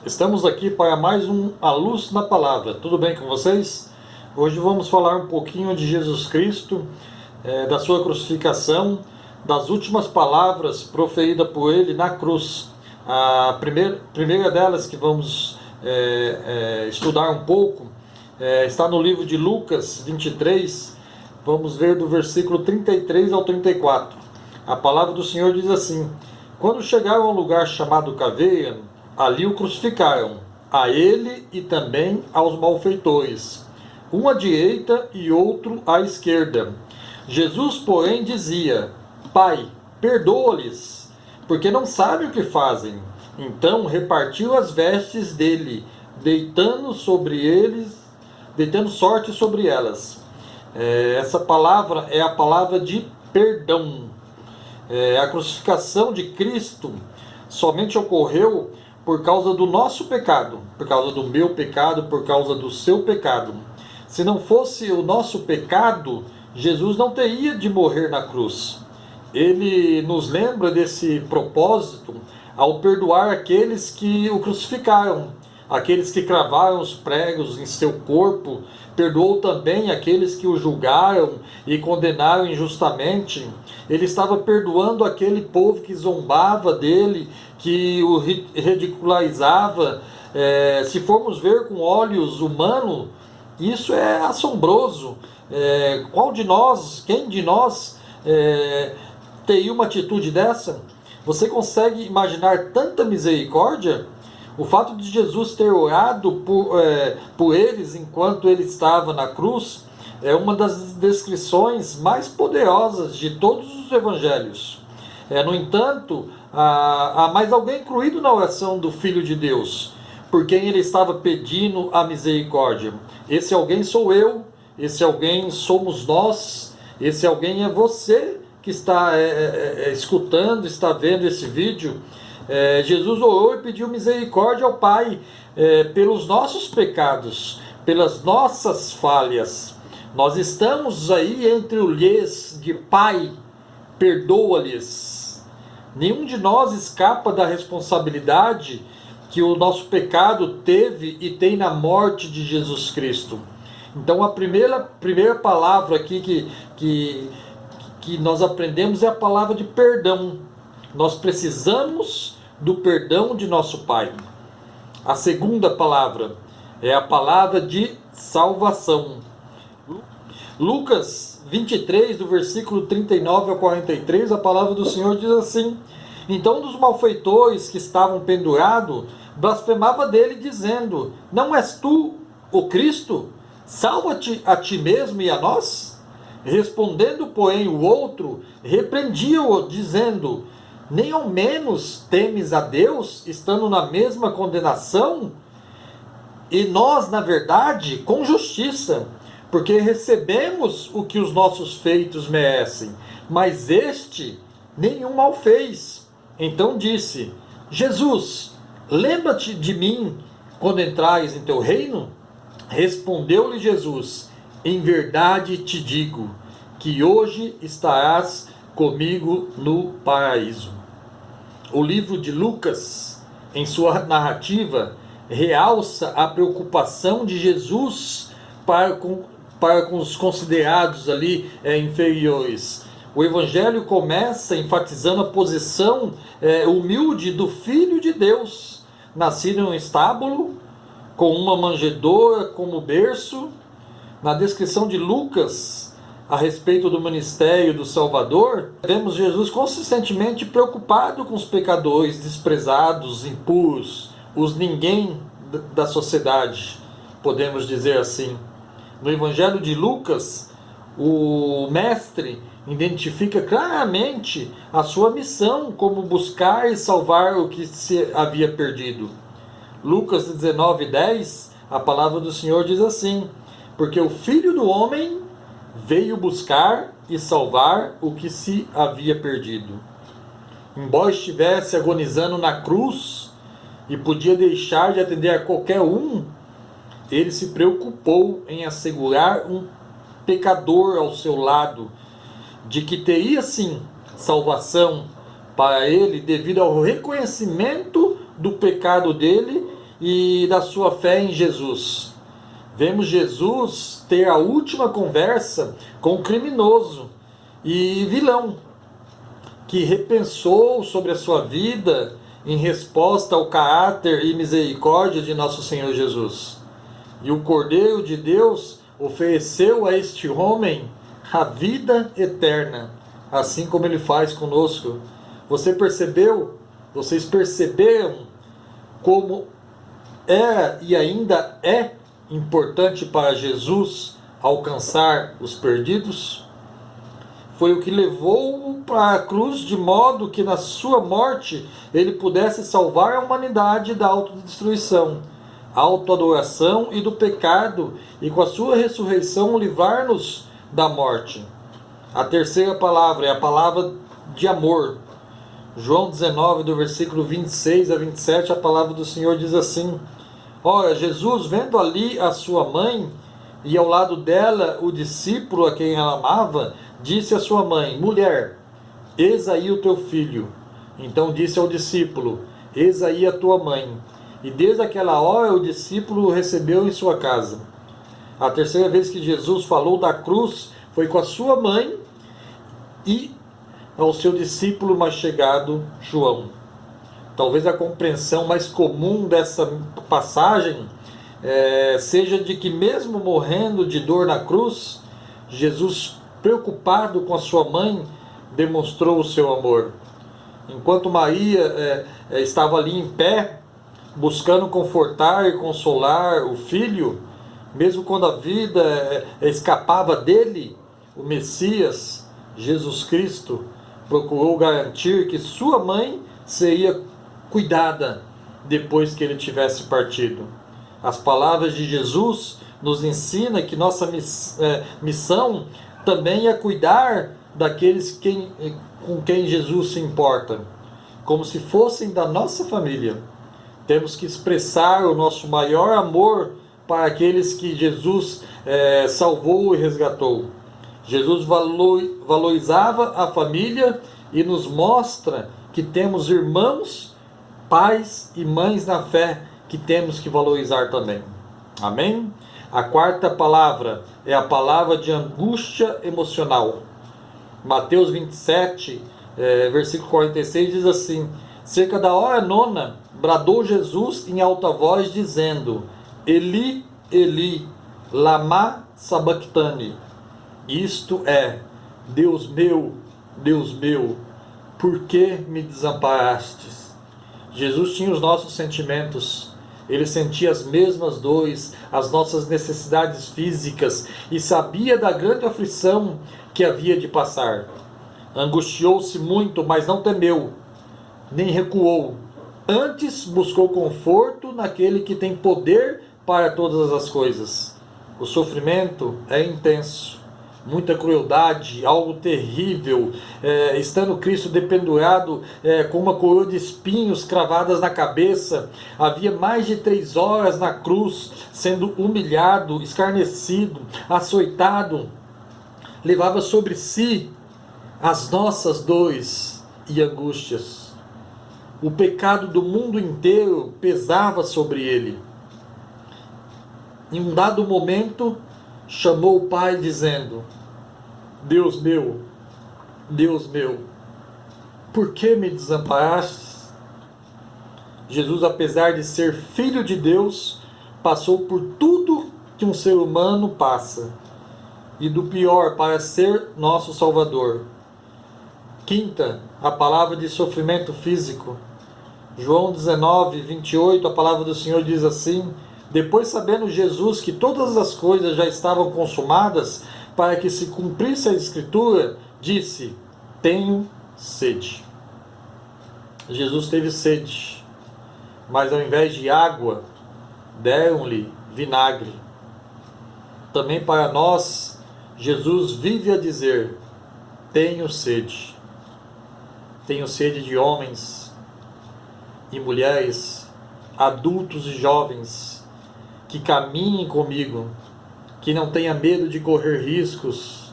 Estamos aqui para mais um A Luz na Palavra. Tudo bem com vocês? Hoje vamos falar um pouquinho de Jesus Cristo, da sua crucificação, das últimas palavras proferidas por ele na cruz. A primeira delas que vamos estudar um pouco está no livro de Lucas 23. Vamos ver do versículo 33 ao 34. A palavra do Senhor diz assim: Quando chegaram a um lugar chamado Caveira, ali o crucificaram, a ele e também aos malfeitores, um à direita e outro à esquerda. Jesus, porém, dizia: Pai, perdoa-lhes, porque não sabem o que fazem. Então repartiu as vestes dele, deitando sorte sobre elas. Essa palavra é a palavra de perdão. A crucificação de Cristo somente ocorreu por causa do nosso pecado, por causa do meu pecado, por causa do seu pecado. Se não fosse o nosso pecado, Jesus não teria de morrer na cruz. Ele nos lembra desse propósito ao perdoar aqueles que o crucificaram, aqueles que cravaram os pregos em seu corpo. Perdoou também aqueles que o julgaram e condenaram injustamente. Ele estava perdoando aquele povo que zombava dele, que o ridicularizava. Se formos ver com olhos humanos, isso é assombroso. Quem de nós teria uma atitude dessa? Você consegue imaginar tanta misericórdia? O fato de Jesus ter orado por eles enquanto ele estava na cruz é uma das descrições mais poderosas de todos os evangelhos. No entanto, há mais alguém incluído na oração do Filho de Deus, por quem ele estava pedindo a misericórdia. Esse alguém sou eu, esse alguém somos nós, esse alguém é você que está escutando, está vendo esse vídeo. Jesus orou e pediu misericórdia ao Pai pelos nossos pecados, pelas nossas falhas. Nós estamos aí entre o lhes de Pai, perdoa-lhes. Nenhum de nós escapa da responsabilidade que o nosso pecado teve e tem na morte de Jesus Cristo. Então a primeira palavra aqui que nós aprendemos é a palavra de perdão. Nós precisamos do perdão de nosso Pai. A segunda palavra é a palavra de salvação. Lucas 23, do versículo 39 ao 43, a palavra do Senhor diz assim: Então um dos malfeitores que estavam pendurados blasfemava dele, dizendo: Não és tu o Cristo? Salva-te a ti mesmo e a nós. Respondendo, porém, o outro repreendia-o, dizendo: Nem ao menos temes a Deus, estando na mesma condenação? E nós, na verdade, com justiça, porque recebemos o que os nossos feitos merecem, mas este nenhum mal fez. Então disse: Jesus, lembra-te de mim quando entrares em teu reino? Respondeu-lhe Jesus: Em verdade te digo, que hoje estarás comigo no paraíso. O livro de Lucas, em sua narrativa, realça a preocupação de Jesus para com os considerados ali inferiores. O evangelho começa enfatizando a posição humilde do Filho de Deus, nascido em um estábulo, com uma manjedoura como berço. Na descrição de Lucas a respeito do ministério do Salvador, vemos Jesus consistentemente preocupado com os pecadores, desprezados, impuros, os ninguém da sociedade, podemos dizer assim. No Evangelho de Lucas, o mestre identifica claramente a sua missão como buscar e salvar o que se havia perdido. Lucas 19:10, a palavra do Senhor diz assim: Porque o Filho do Homem veio buscar e salvar o que se havia perdido. Embora estivesse agonizando na cruz e podia deixar de atender a qualquer um, ele se preocupou em assegurar um pecador ao seu lado, de que teria sim salvação para ele devido ao reconhecimento do pecado dele e da sua fé em Jesus. Vemos Jesus ter a última conversa com um criminoso e vilão, que repensou sobre a sua vida em resposta ao caráter e misericórdia de nosso Senhor Jesus. E o Cordeiro de Deus ofereceu a este homem a vida eterna, assim como ele faz conosco. Você percebeu? Vocês perceberam como é e ainda é importante para Jesus alcançar os perdidos? Foi o que levou-o para a cruz, de modo que na sua morte ele pudesse salvar a humanidade da autodestruição, autoadoração e do pecado, e com a sua ressurreição livrar-nos da morte. A terceira palavra é a palavra de amor. João 19, do versículo 26 a 27, a palavra do Senhor diz assim: Ora, Jesus, vendo ali a sua mãe e ao lado dela o discípulo a quem ela amava, disse à sua mãe: Mulher, eis aí o teu filho. Então disse ao discípulo: Eis aí a tua mãe. E desde aquela hora o discípulo o recebeu em sua casa. A terceira vez que Jesus falou da cruz foi com a sua mãe e ao seu discípulo mais chegado, João. Talvez a compreensão mais comum dessa passagem seja de que, mesmo morrendo de dor na cruz, Jesus, preocupado com a sua mãe, demonstrou o seu amor. Enquanto Maria estava ali em pé, buscando confortar e consolar o filho, mesmo quando a vida escapava dele, o Messias, Jesus Cristo, procurou garantir que sua mãe seria cuidada depois que ele tivesse partido. As palavras de Jesus nos ensinam que nossa missão também é cuidar daqueles com quem Jesus se importa, como se fossem da nossa família. Temos que expressar o nosso maior amor para aqueles que Jesus salvou e resgatou. Jesus valorizava a família e nos mostra que temos irmãos, pais e mães na fé que temos que valorizar também. Amém? A quarta palavra é a palavra de angústia emocional. Mateus 27, versículo 46 diz assim: Cerca da hora nona, bradou Jesus em alta voz, dizendo: Eli, Eli, lama sabachthani. Isto é: Deus meu, por que me desamparastes? Jesus tinha os nossos sentimentos. Ele sentia as mesmas dores, as nossas necessidades físicas, e sabia da grande aflição que havia de passar. Angustiou-se muito, mas não temeu, nem recuou. Antes buscou conforto naquele que tem poder para todas as coisas. O sofrimento é intenso, muita crueldade, algo terrível, estando Cristo dependurado com uma coroa de espinhos cravadas na cabeça. Havia mais de 3 horas na cruz, sendo humilhado, escarnecido, açoitado. Levava sobre si as nossas dores e angústias. O pecado do mundo inteiro pesava sobre ele. Em um dado momento, chamou o Pai dizendo: Deus meu, por que me desamparaste? Jesus, apesar de ser filho de Deus, passou por tudo que um ser humano passa, e do pior para ser nosso Salvador. Quinta, a palavra de sofrimento físico. João 19, 28, a palavra do Senhor diz assim: Depois, sabendo Jesus que todas as coisas já estavam consumadas, para que se cumprisse a Escritura, disse: Tenho sede. Jesus teve sede, mas ao invés de água, deram-lhe vinagre. Também para nós, Jesus vive a dizer: Tenho sede. Tenho sede de homens e mulheres, adultos e jovens, que caminhem comigo, que não tenham medo de correr riscos,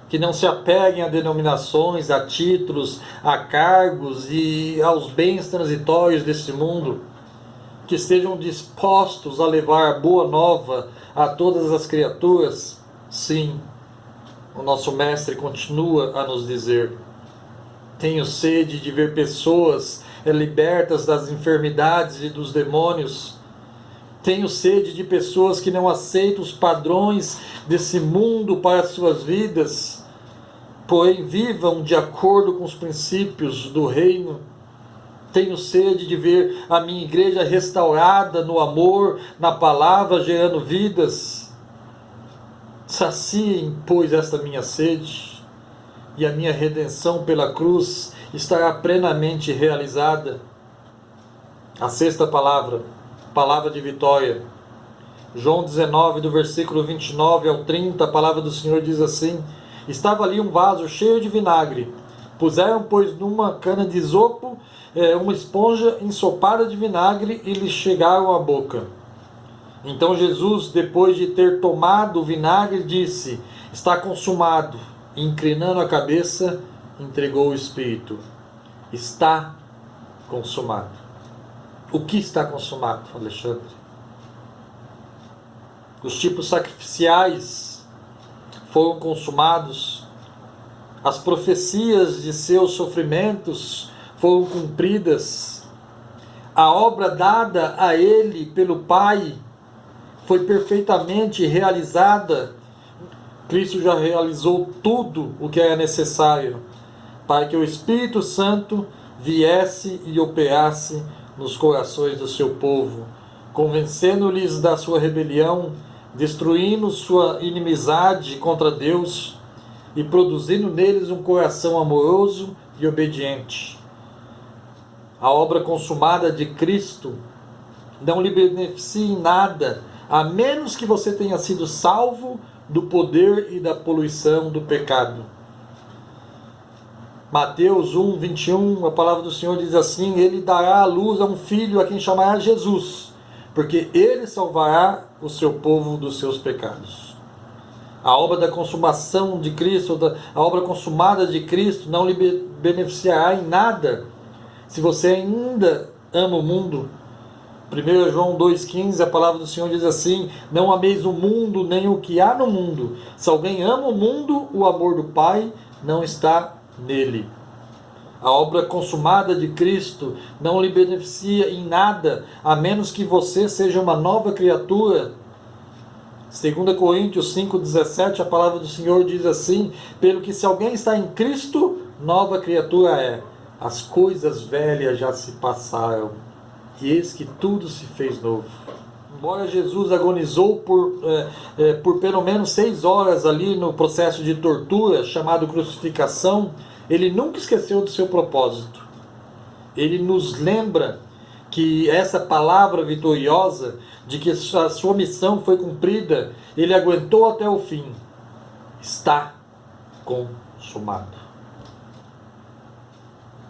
que não se apeguem a denominações, a títulos, a cargos e aos bens transitórios desse mundo, que estejam dispostos a levar a boa nova a todas as criaturas? Sim, o nosso Mestre continua a nos dizer: tenho sede de ver pessoas libertas das enfermidades e dos demônios. Tenho sede de pessoas que não aceitam os padrões desse mundo para as suas vidas, porém vivam de acordo com os princípios do reino. Tenho sede de ver a minha igreja restaurada no amor, na palavra, gerando vidas. Saciem, pois, esta minha sede, e a minha redenção pela cruz estará plenamente realizada. A sexta palavra, palavra de vitória. João 19, do versículo 29 ao 30, a palavra do Senhor diz assim: estava ali um vaso cheio de vinagre. Puseram, pois, numa cana de isopo uma esponja ensopada de vinagre e lhe chegaram à boca. Então Jesus, depois de ter tomado o vinagre, disse: está consumado. E, inclinando a cabeça, entregou o Espírito. Está consumado. O que está consumado, Alexandre? Os tipos sacrificiais foram consumados. As profecias de seus sofrimentos foram cumpridas. A obra dada a ele pelo Pai foi perfeitamente realizada. Cristo já realizou tudo o que era necessário para que o Espírito Santo viesse e operasse nos corações do seu povo, convencendo-lhes da sua rebelião, destruindo sua inimizade contra Deus e produzindo neles um coração amoroso e obediente. A obra consumada de Cristo não lhe beneficia em nada, a menos que você tenha sido salvo do poder e da poluição do pecado. Mateus 1, 21, a palavra do Senhor diz assim: ele dará à luz a um filho a quem chamará Jesus, porque ele salvará o seu povo dos seus pecados. A obra da consumação de Cristo, a obra consumada de Cristo não lhe beneficiará em nada se você ainda ama o mundo. 1 João 2,15, a palavra do Senhor diz assim: não ameis o mundo, nem o que há no mundo. Se alguém ama o mundo, o amor do Pai não está nele. A obra consumada de Cristo não lhe beneficia em nada, a menos que você seja uma nova criatura. 2 Coríntios 5,17, a palavra do Senhor diz assim: pelo que se alguém está em Cristo, nova criatura é. As coisas velhas já se passaram, e eis que tudo se fez novo. Embora Jesus agonizou por pelo menos 6 horas ali no processo de tortura, chamado crucificação, ele nunca esqueceu do seu propósito. Ele nos lembra que essa palavra vitoriosa, de que a sua missão foi cumprida, ele aguentou até o fim. Está consumado.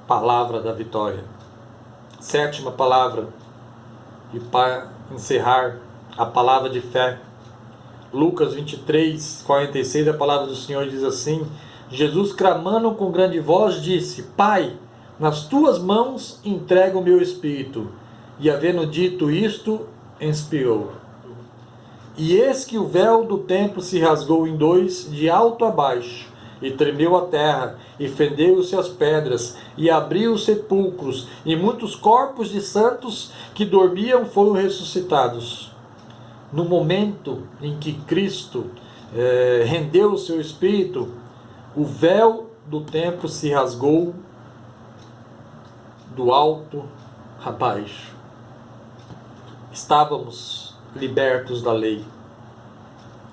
Palavra da vitória. Sétima palavra, e para encerrar, a palavra de fé. Lucas 23, 46, a palavra do Senhor diz assim: Jesus, clamando com grande voz, disse: Pai, nas tuas mãos entrego o meu espírito. E havendo dito isto, expirou. E eis que o véu do templo se rasgou em dois, de alto a baixo, e tremeu a terra, e fendeu-se as pedras, e abriu os sepulcros, e muitos corpos de santos que dormiam foram ressuscitados. No momento em que Cristo rendeu o seu espírito, o véu do templo se rasgou do alto a baixo. Estávamos libertos da lei,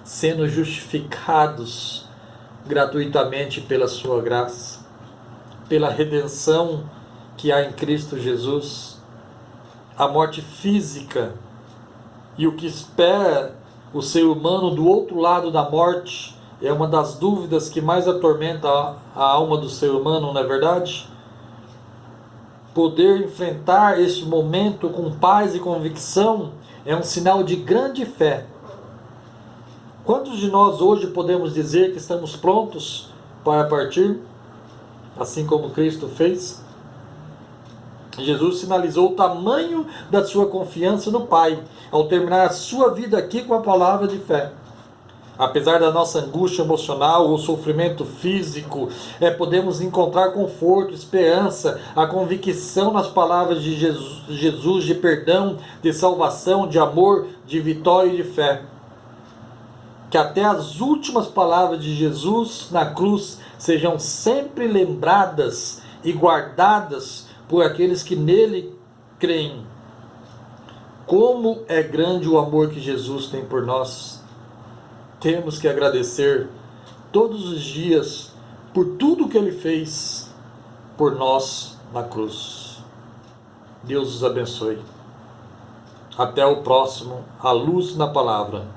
sendo justificados gratuitamente pela sua graça, pela redenção que há em Cristo Jesus. A morte física e o que espera o ser humano do outro lado da morte é uma das dúvidas que mais atormenta a alma do ser humano, não é verdade? Poder enfrentar este momento com paz e convicção é um sinal de grande fé. Quantos de nós hoje podemos dizer que estamos prontos para partir, assim como Cristo fez? Jesus sinalizou o tamanho da sua confiança no Pai, ao terminar a sua vida aqui com a palavra de fé. Apesar da nossa angústia emocional ou sofrimento físico, podemos encontrar conforto, esperança, a convicção nas palavras de Jesus de perdão, de salvação, de amor, de vitória e de fé. Que até as últimas palavras de Jesus na cruz sejam sempre lembradas e guardadas por aqueles que nele creem. Como é grande o amor que Jesus tem por nós. Temos que agradecer todos os dias por tudo que ele fez por nós na cruz. Deus os abençoe. Até o próximo, A Luz na Palavra.